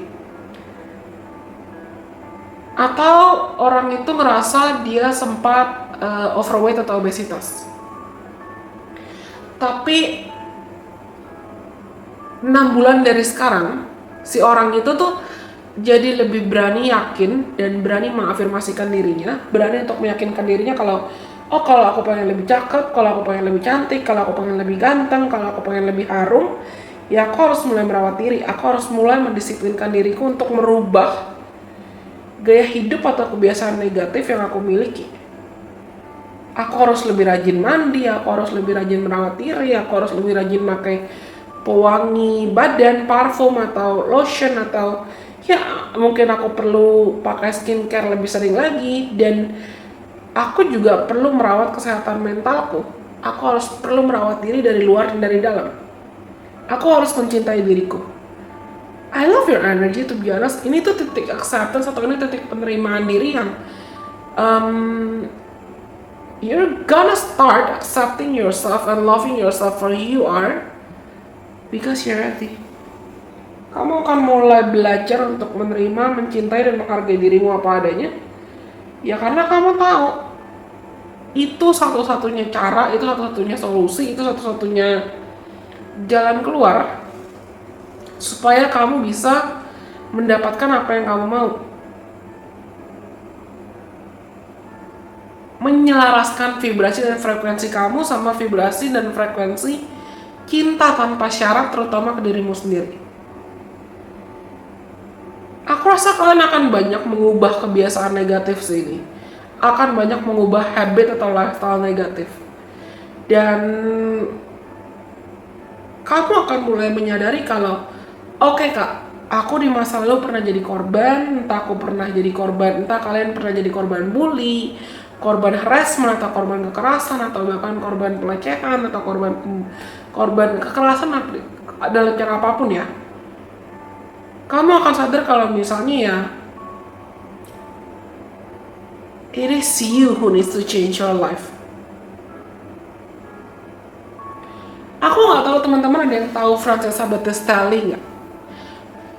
Speaker 1: Atau orang itu ngerasa dia sempat overweight atau obesitas. Tapi 6 bulan dari sekarang, si orang itu tuh jadi lebih berani yakin dan berani mengafirmasikan dirinya, berani untuk meyakinkan dirinya kalau kalau aku pengen lebih cakep, kalau aku pengen lebih cantik, kalau aku pengen lebih ganteng, kalau aku pengen lebih harum, ya aku harus mulai merawat diri, aku harus mulai mendisiplinkan diriku untuk merubah gaya hidup atau kebiasaan negatif yang aku miliki. Aku harus lebih rajin mandi, aku harus lebih rajin merawat diri, aku harus lebih rajin pakai pewangi badan, parfum atau lotion, atau ya mungkin aku perlu pakai skincare lebih sering lagi. Dan aku juga perlu merawat kesehatan mentalku. Aku harus perlu merawat diri dari luar dan dari dalam. Aku harus mencintai diriku. I love your energy, to be honest. Ini tuh titik acceptance atau ini titik penerimaan diri yang you're gonna start accepting yourself and loving yourself for who you are because you're ready. Kamu akan mulai belajar untuk menerima, mencintai, dan menghargai dirimu apa adanya. Ya karena kamu tahu itu satu-satunya cara, itu satu-satunya solusi, itu satu-satunya jalan keluar supaya kamu bisa mendapatkan apa yang kamu mau. Menyelaraskan vibrasi dan frekuensi kamu sama vibrasi dan frekuensi cinta tanpa syarat, terutama ke dirimu sendiri. Aku rasa kalian akan banyak mengubah kebiasaan negatif sini, akan banyak mengubah habit atau lifestyle negatif, dan kamu akan mulai menyadari kalau oke, kak, aku di masa lalu pernah jadi korban, entah aku pernah jadi korban, entah kalian pernah jadi korban bully, korban harassment, atau korban kekerasan, atau bahkan korban pelecehan, atau korban kekerasan dalam cara apapun ya. Kamu akan sadar kalau misalnya ya, it is you who needs to change your life. Aku nggak tahu teman-teman ada yang tahu Francesca Battistelli nggak?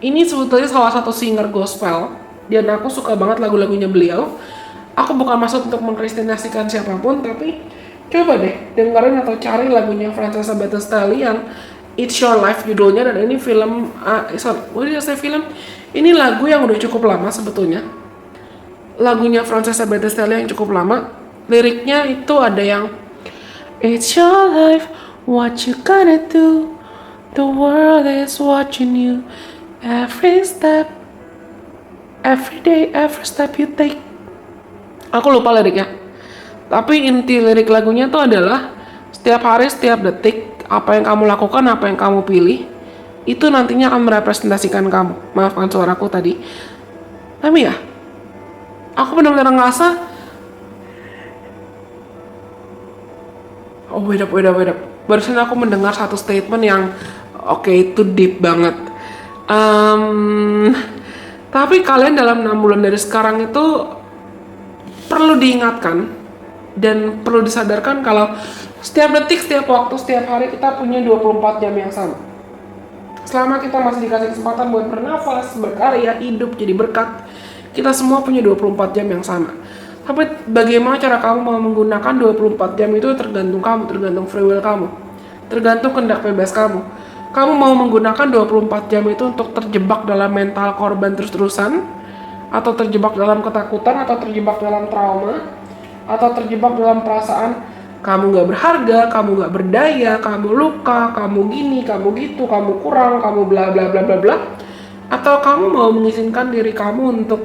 Speaker 1: Ini sebetulnya salah satu singer gospel, dan aku suka banget lagu-lagunya beliau. Aku bukan maksud untuk mengkristenasikan siapapun, tapi coba deh dengerin atau cari lagunya Francesca Battistelli yang It's Your Life judulnya, dan ini film, film? Ini lagu yang udah cukup lama sebetulnya. Lagunya Francesca Battistelli yang cukup lama. Liriknya itu ada yang It's your life, what you gonna do? The world is watching you every step every day, every step you take. Aku lupa liriknya. Tapi inti lirik lagunya tuh adalah setiap hari, setiap detik, apa yang kamu lakukan, apa yang kamu pilih, itu nantinya akan merepresentasikan kamu. Maafkan suaraku tadi. Tapi ya, aku benar-benar ngerasa, oh wait up. Barusan aku mendengar satu statement yang oke, itu deep banget. Tapi kalian dalam 6 bulan dari sekarang itu perlu diingatkan dan perlu disadarkan kalau setiap detik, setiap waktu, setiap hari kita punya 24 jam yang sama. Selama kita masih dikasih kesempatan buat bernafas, berkarya, hidup, jadi berkat, kita semua punya 24 jam yang sama. Tapi bagaimana cara kamu mau menggunakan 24 jam itu tergantung kamu, tergantung free will kamu, tergantung kehendak bebas kamu. Kamu mau menggunakan 24 jam itu untuk terjebak dalam mental korban terus-terusan, atau terjebak dalam ketakutan, atau terjebak dalam trauma, atau terjebak dalam perasaan kamu gak berharga, kamu gak berdaya, kamu luka, kamu gini, kamu gitu, kamu kurang, kamu bla bla bla bla bla, atau kamu mau mengizinkan diri kamu untuk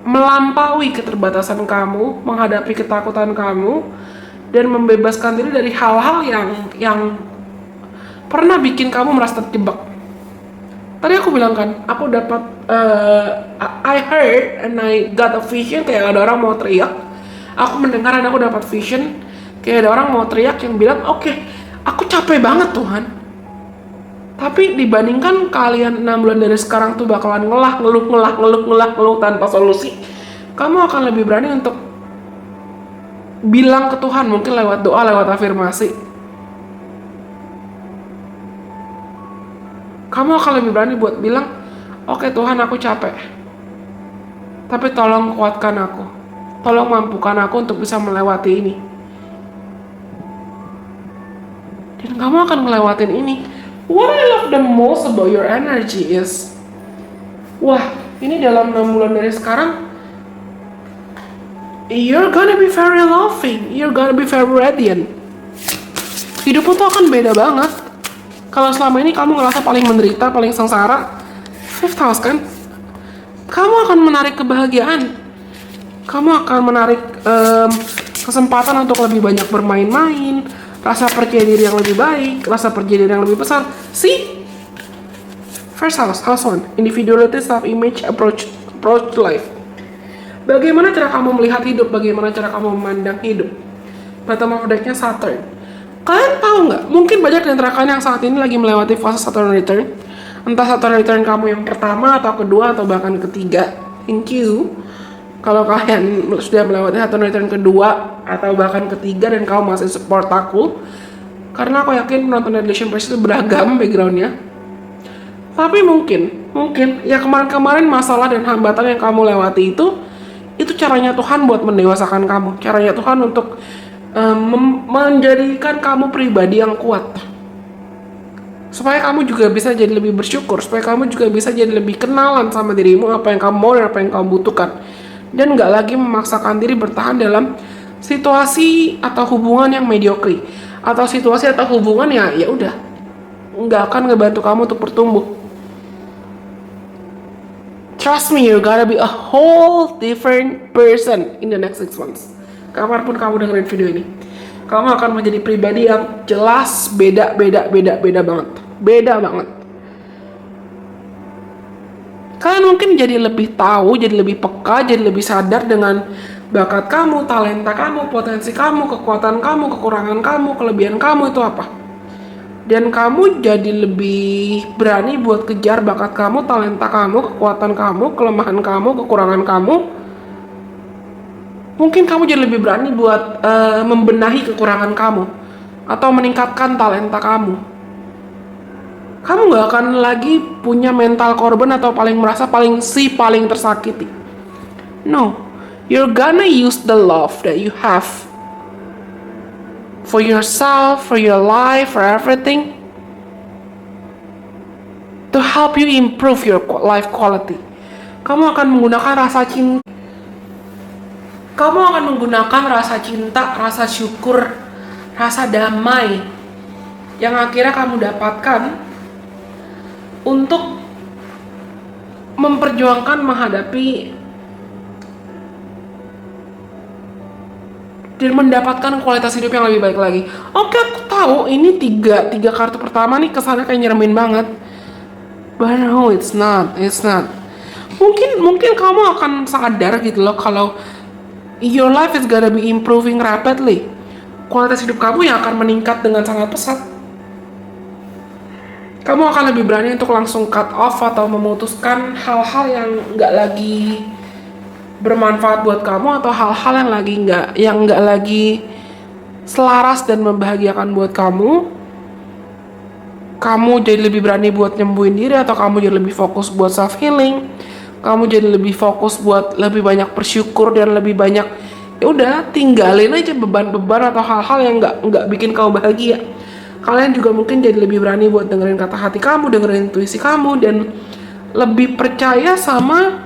Speaker 1: melampaui keterbatasan kamu, menghadapi ketakutan kamu, dan membebaskan diri dari hal-hal yang pernah bikin kamu merasa terjebak. Tadi aku bilang kan, aku dapat I heard and I got a vision, kayak ada orang mau teriak. Aku mendengar dan aku dapat vision, kayak ada orang mau teriak yang bilang, oke, aku capek banget Tuhan. Tapi dibandingkan kalian 6 bulan dari sekarang tuh bakalan ngeluh tanpa solusi, kamu akan lebih berani untuk bilang ke Tuhan, mungkin lewat doa, lewat afirmasi. Kamu akan lebih berani buat bilang, oke Tuhan, aku capek, tapi tolong kuatkan aku, tolong mampukan aku untuk bisa melewati ini. Dan kamu akan ngelewatin ini. What I love the most about your energy is, wah, ini dalam 6 bulan dari sekarang, you're gonna be very loving, you're gonna be very radiant. Hidupmu tuh akan beda banget. Kalau selama ini kamu ngerasa paling menderita, paling sengsara, Fifth House kan, kamu akan menarik kebahagiaan. Kamu akan menarik kesempatan untuk lebih banyak bermain-main, rasa percaya diri yang lebih baik, rasa percaya diri yang lebih besar. See? First house, house 1, individuality, self-image, approach to life. Bagaimana cara kamu melihat hidup, bagaimana cara kamu memandang hidup. Bottom of deck-nya Saturn. Kalian tahu nggak? Mungkin banyak di antara kalian yang saat ini lagi melewati fase Saturn return. Entah Saturn return kamu yang pertama atau kedua atau bahkan ketiga. Thank you. Kalau kalian sudah melewati Saturn return kedua atau bahkan ketiga dan kamu masih support aku, karena aku yakin penonton Deadly Press itu beragam backgroundnya. Tapi mungkin ya kemarin-kemarin masalah dan hambatan yang kamu lewati itu caranya Tuhan buat mendewasakan kamu, caranya Tuhan untuk menjadikan kamu pribadi yang kuat, supaya kamu juga bisa jadi lebih bersyukur, supaya kamu juga bisa jadi lebih kenalan sama dirimu, apa yang kamu mau dan apa yang kamu butuhkan, dan nggak lagi memaksakan diri bertahan dalam situasi atau hubungan yang mediocre, atau situasi atau hubungan ya udah nggak akan ngebantu kamu untuk bertumbuh. Trust me, you're gonna be a whole different person in the next 6 months. Kapanpun kamu dengerin video ini, kamu akan menjadi pribadi yang jelas beda banget. Beda banget. Kalian mungkin jadi lebih tahu, jadi lebih peka, jadi lebih sadar dengan bakat kamu, talenta kamu, potensi kamu, kekuatan kamu, kekurangan kamu, kelebihan kamu itu apa. Dan kamu jadi lebih berani buat kejar bakat kamu, talenta kamu, kekuatan kamu, kelemahan kamu, kekurangan kamu. Mungkin kamu jadi lebih berani buat membenahi kekurangan kamu atau meningkatkan talenta kamu. Kamu gak akan lagi punya mental korban atau merasa paling tersakiti. No, you're gonna use the love that you have for yourself, for your life, for everything, to help you improve your life quality. Kamu akan menggunakan rasa cinta. Kamu akan menggunakan rasa cinta, rasa syukur, rasa damai yang akhirnya kamu dapatkan untuk memperjuangkan menghadapi dan mendapatkan kualitas hidup yang lebih baik lagi. Oke, aku tahu ini tiga kartu pertama nih kesannya kayak nyeremin banget. But no, it's not. Mungkin kamu akan sadar gitu loh kalau your life is gonna be improving rapidly. Kualitas hidup kamu yang akan meningkat dengan sangat pesat. Kamu akan lebih berani untuk langsung cut off atau memutuskan hal-hal yang nggak lagi bermanfaat buat kamu atau hal-hal yang nggak lagi selaras dan membahagiakan buat kamu. Kamu jadi lebih berani buat nyembuhin diri atau kamu jadi lebih fokus buat self healing. Kamu jadi lebih fokus buat lebih banyak bersyukur dan lebih banyak ya udah tinggalin aja beban-beban atau hal-hal yang nggak bikin kamu bahagia. Kalian juga mungkin jadi lebih berani buat dengerin kata hati kamu, dengerin intuisi kamu dan lebih percaya sama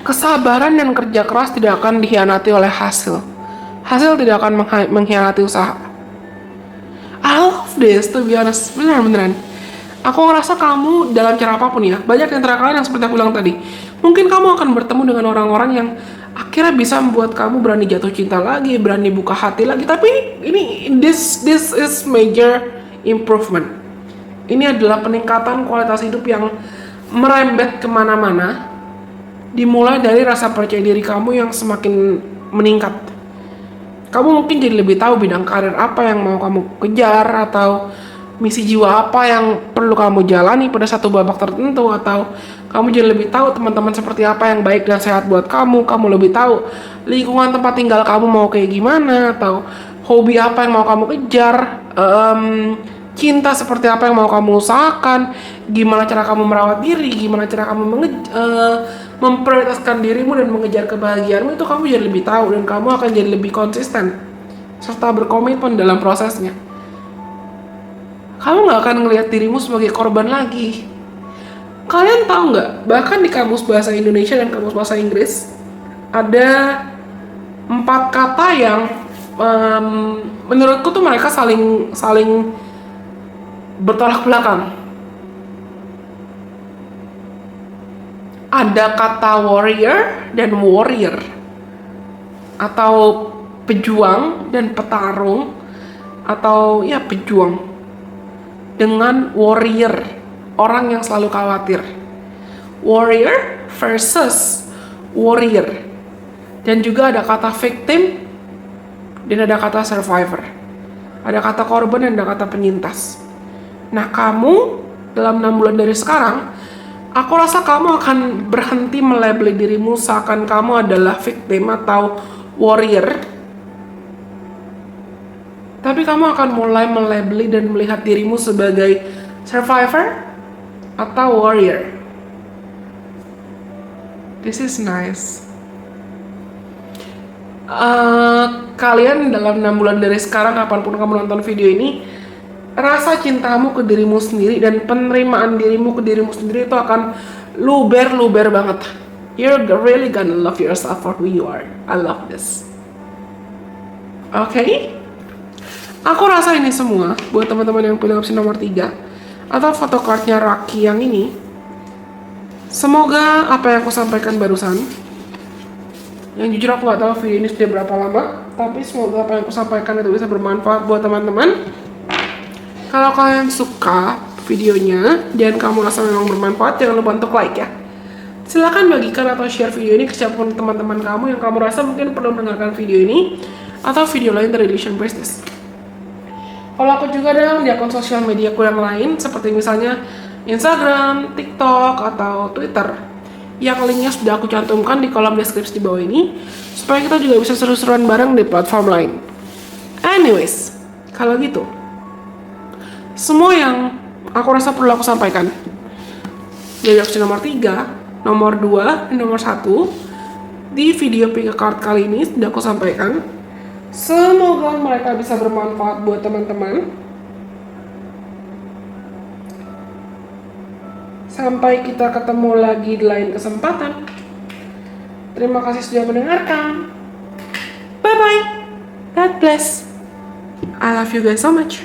Speaker 1: kesabaran dan kerja keras tidak akan dikhianati oleh hasil. Hasil tidak akan mengkhianati usaha. I love this, to be honest. Beneran. Aku ngerasa kamu dalam cara apapun ya, banyak di antara kalian yang seperti aku bilang tadi. Mungkin kamu akan bertemu dengan orang-orang yang akhirnya bisa membuat kamu berani jatuh cinta lagi, berani buka hati lagi. Tapi this is major improvement. Ini adalah peningkatan kualitas hidup yang merembet kemana-mana. Dimulai dari rasa percaya diri kamu yang semakin meningkat. Kamu mungkin jadi lebih tahu bidang karir apa yang mau kamu kejar atau misi jiwa apa yang perlu kamu jalani pada satu babak tertentu, atau kamu jadi lebih tahu teman-teman seperti apa yang baik dan sehat buat kamu. Kamu lebih tahu lingkungan tempat tinggal kamu mau kayak gimana, atau hobi apa yang mau kamu kejar, cinta seperti apa yang mau kamu usahakan, gimana cara kamu merawat diri, gimana cara kamu memprioritaskan dirimu dan mengejar kebahagiaanmu. Itu kamu jadi lebih tahu dan kamu akan jadi lebih konsisten serta berkomitmen dalam prosesnya. Kamu gak akan ngelihat dirimu sebagai korban lagi. Kalian tahu nggak, bahkan di kamus bahasa Indonesia dan kamus bahasa Inggris ada 4 kata yang menurutku tuh mereka saling bertolak belakang. Ada kata warrior dan warrior, atau pejuang dan petarung, atau ya pejuang dengan warrior, orang yang selalu khawatir. Warrior versus warrior. Dan juga ada kata victim dan ada kata survivor. Ada kata korban dan ada kata penyintas. Nah, kamu dalam 6 bulan dari sekarang, aku rasa kamu akan berhenti melabeli dirimu seakan kamu adalah victim atau warrior. Tapi kamu akan mulai melabeli dan melihat dirimu sebagai survivor atau warrior. This is nice. Kalian dalam 6 bulan dari sekarang, kapanpun kamu nonton video ini, rasa cintamu ke dirimu sendiri dan penerimaan dirimu ke dirimu sendiri itu akan luber banget. You're really gonna love yourself for who you are. I love this. Okay? Aku rasa ini semua buat teman-teman yang pilih opsi nomor 3 atau photocardnya Raki yang ini. Semoga apa yang aku sampaikan barusan, yang jujur aku gak tahu video ini sudah berapa lama, tapi semoga apa yang aku sampaikan itu bisa bermanfaat buat teman-teman. Kalau kalian suka videonya dan kamu rasa memang bermanfaat, jangan lupa untuk like ya. Silahkan bagikan atau share video ini ke siapapun teman-teman kamu yang kamu rasa mungkin perlu mendengarkan video ini atau video lain dari Illusion Business. Kalau aku juga ada di akun sosial mediaku yang lain, seperti misalnya Instagram, TikTok, atau Twitter, yang linknya sudah aku cantumkan di kolom deskripsi di bawah ini, supaya kita juga bisa seru-seruan bareng di platform lain. Anyways, kalau gitu, semua yang aku rasa perlu aku sampaikan dari opsi nomor 3, nomor 2, dan nomor 1 di video pick a card kali ini sudah aku sampaikan. Semoga mereka bisa bermanfaat buat teman-teman. Sampai kita ketemu lagi di lain kesempatan. Terima kasih sudah mendengarkan. Bye bye. God bless. I love you guys so much.